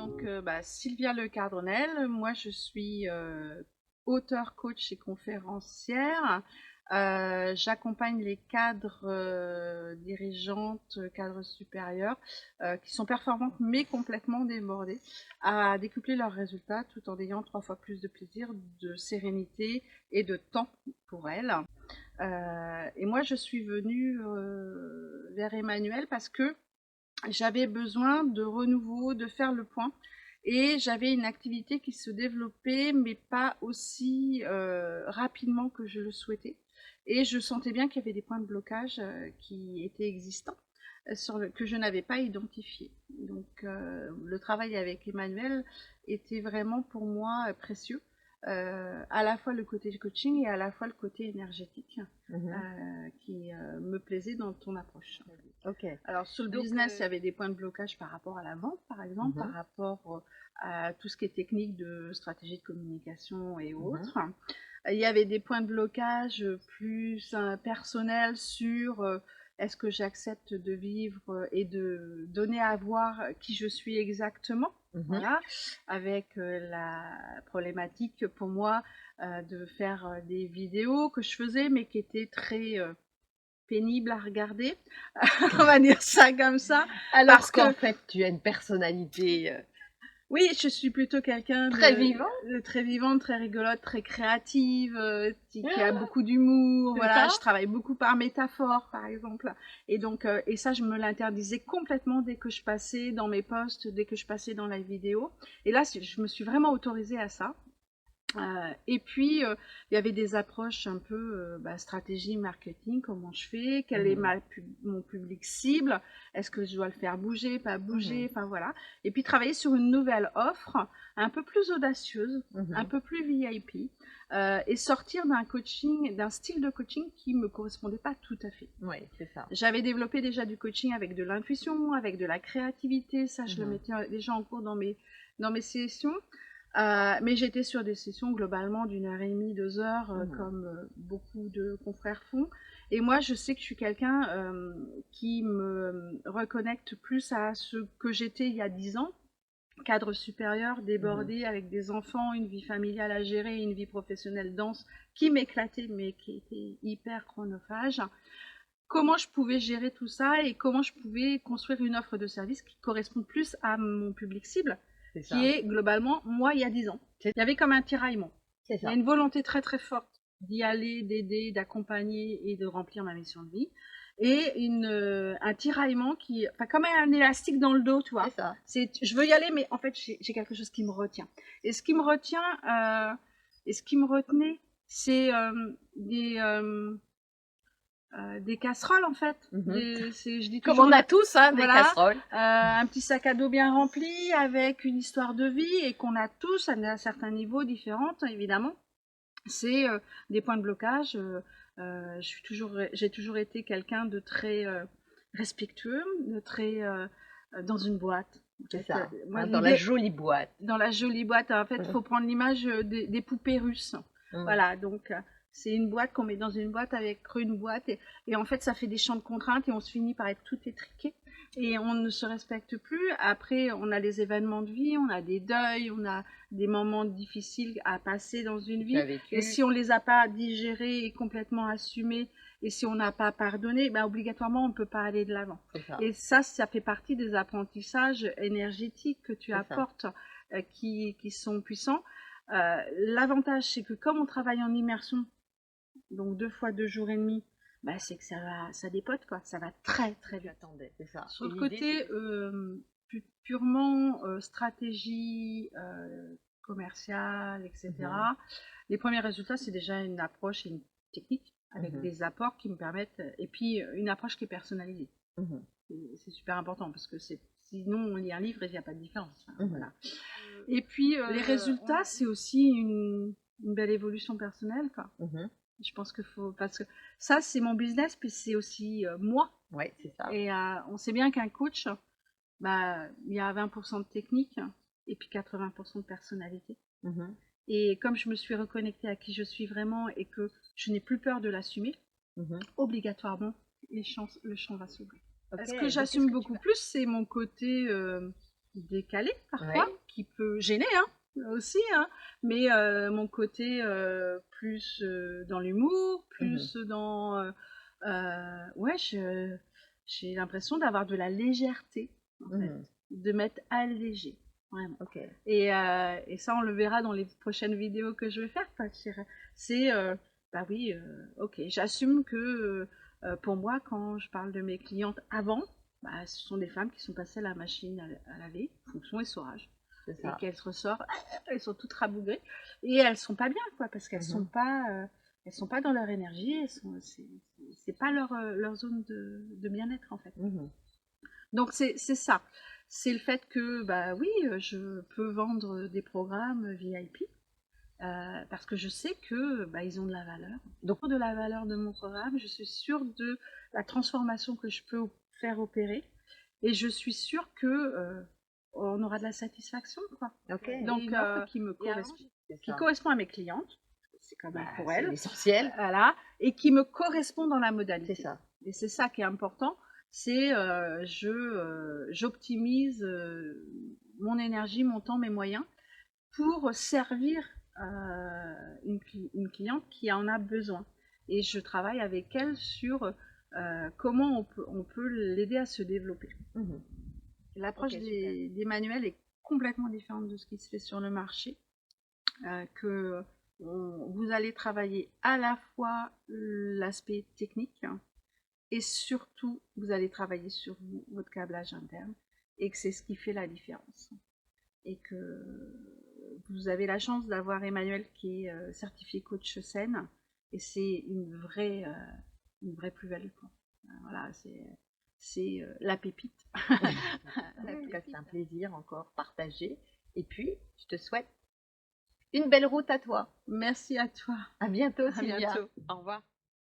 Donc, Sylvia Le Cardonnel, moi je suis auteure, coach et conférencière. J'accompagne les cadres dirigeantes, cadres supérieurs qui sont performantes mais complètement débordées à décupler leurs résultats tout en ayant 3 fois plus de plaisir, de sérénité et de temps pour elles. Et moi je suis venue vers Emmanuel parce que j'avais besoin de renouveau, de faire le point. Et j'avais une activité qui se développait, mais pas aussi rapidement que je le souhaitais. Et je sentais bien qu'il y avait des points de blocage qui étaient existants, que je n'avais pas identifiés. Donc le travail avec Emmanuel était vraiment pour moi précieux. À la fois le côté coaching et à la fois le côté énergétique qui me plaisait dans ton approche. Ok. Alors sur le business, il y avait des points de blocage par rapport à la vente, par exemple, par rapport à tout ce qui est technique de stratégie de communication et autres. Il y avait des points de blocage plus personnels sur est-ce que j'accepte de vivre et de donner à voir qui je suis exactement. Voilà, avec la problématique pour moi de faire des vidéos que je faisais mais qui étaient très pénible à regarder, on va dire ça comme ça. Alors qu'en fait, tu as une personnalité oui, je suis plutôt quelqu'un très vivant, très vivante, très rigolote, très créative, qui a beaucoup d'humour. Voilà, je travaille beaucoup par métaphore, par exemple. Et donc, et ça, je me l'interdisais complètement dès que je passais dans mes posts, dès que je passais dans la vidéo. Et là, je me suis vraiment autorisée à ça. Et puis, il y avait des approches un peu stratégie, marketing, comment je fais, quel est mon public cible, est-ce que je dois le faire bouger, pas bouger, enfin voilà. Et puis travailler sur une nouvelle offre, un peu plus audacieuse, un peu plus VIP, et sortir d'un coaching, d'un style de coaching qui me correspondait pas tout à fait. Oui, c'est ça. J'avais développé déjà du coaching avec de l'intuition, avec de la créativité, ça je le mettais déjà en cours dans mes sessions. Mais j'étais sur des sessions globalement d'1h30, 2 heures, comme beaucoup de confrères font. Et moi, je sais que je suis quelqu'un qui me reconnecte plus à ce que j'étais il y a 10 ans. Cadre supérieur, débordé, avec des enfants, une vie familiale à gérer, une vie professionnelle dense, qui m'éclatait, mais qui était hyper chronophage. Comment je pouvais gérer tout ça et comment je pouvais construire une offre de service qui correspond plus à mon public cible, qui est globalement moi il y a 10 ans. Il y avait comme un tiraillement. Il y a une volonté très très forte d'y aller, d'aider, d'accompagner et de remplir ma mission de vie. Et un tiraillement qui, enfin comme un élastique dans le dos, tu vois. Je veux y aller, mais en fait j'ai quelque chose qui me retient. Et ce qui me retient, et ce qui me retenait, c'est des casseroles en fait. Je dis comme on a tous des casseroles. Un petit sac à dos bien rempli avec une histoire de vie et qu'on a tous à certains niveaux différents évidemment. C'est des points de blocage. J'ai toujours été quelqu'un de très respectueux, de très dans une boîte. C'est ça, dans la jolie boîte. Dans la jolie boîte, en fait, il faut prendre l'image des poupées russes. Voilà, donc c'est une boîte qu'on met dans une boîte avec une boîte et en fait ça fait des champs de contraintes et on se finit par être tout étriqué et on ne se respecte plus. Après on a les événements de vie, on a des deuils, on a des moments difficiles à passer dans une vie et si on les a pas digérés et complètement assumés et si on n'a pas pardonné, ben obligatoirement on ne peut pas aller de l'avant. Et ça fait partie des apprentissages énergétiques que tu apportes qui sont puissants. L'avantage c'est que comme on travaille en immersion, donc 2 fois 2 jours et demi, bah c'est que ça dépote quoi, ça va très très vite. C'est ça. Sur le côté purement stratégie commerciale, etc. Les premiers résultats, c'est déjà une approche et une technique avec des apports qui me permettent, et puis une approche qui est personnalisée. C'est super important parce que sinon on lit un livre et il n'y a pas de différence. Voilà. Et puis les résultats, c'est aussi une belle évolution personnelle quoi. Je pense qu'il faut, parce que ça c'est mon business puis c'est aussi moi. Oui, c'est ça. Et on sait bien qu'un coach, il y a 20% de technique et puis 80% de personnalité. Et comme je me suis reconnectée à qui je suis vraiment et que je n'ai plus peur de l'assumer, obligatoirement le champ va s'ouvrir. Ce que j'assume beaucoup plus, c'est mon côté décalé parfois, qui peut gêner aussi, mais mon côté plus dans l'humour, plus dans... ouais, j'ai l'impression d'avoir de la légèreté, en fait, de m'être allégée. Vraiment. Et ça, on le verra dans les prochaines vidéos que je vais faire. C'est, bah oui, ok, j'assume que pour moi, quand je parle de mes clientes avant, bah, ce sont des femmes qui sont passées à la machine à laver, fonction essorage. Et qu'elles se ressortent, elles sont toutes rabougries et elles sont pas bien, quoi, parce qu'elles sont pas dans leur énergie, c'est pas leur zone de bien-être, en fait. Donc c'est ça. C'est le fait que, bah oui, je peux vendre des programmes VIP parce que je sais que bah, ils ont de la valeur. Donc, de la valeur de mon programme, je suis sûre de la transformation que je peux faire opérer et je suis sûre que on aura de la satisfaction, quoi. Donc, une offre qui me correspond, qui correspond à mes clientes, c'est quand même pour elles. L'essentiel. Voilà, et qui me correspond dans la modalité. C'est ça. Et c'est ça qui est important. C'est j'optimise mon énergie, mon temps, mes moyens pour servir une cliente qui en a besoin. Et je travaille avec elle sur comment on peut l'aider à se développer. L'approche des manuels est complètement différente de ce qui se fait sur le marché. Vous allez travailler à la fois l'aspect technique, et surtout, vous allez travailler sur votre câblage interne et que c'est ce qui fait la différence. Et que vous avez la chance d'avoir Emmanuel qui est certifié coach saine et c'est une vraie plus-value. Voilà, c'est la pépite. C'est un plaisir encore partagé. Et puis, je te souhaite une belle route à toi. Merci à toi. À bientôt, Sylvia. À bientôt. Au revoir.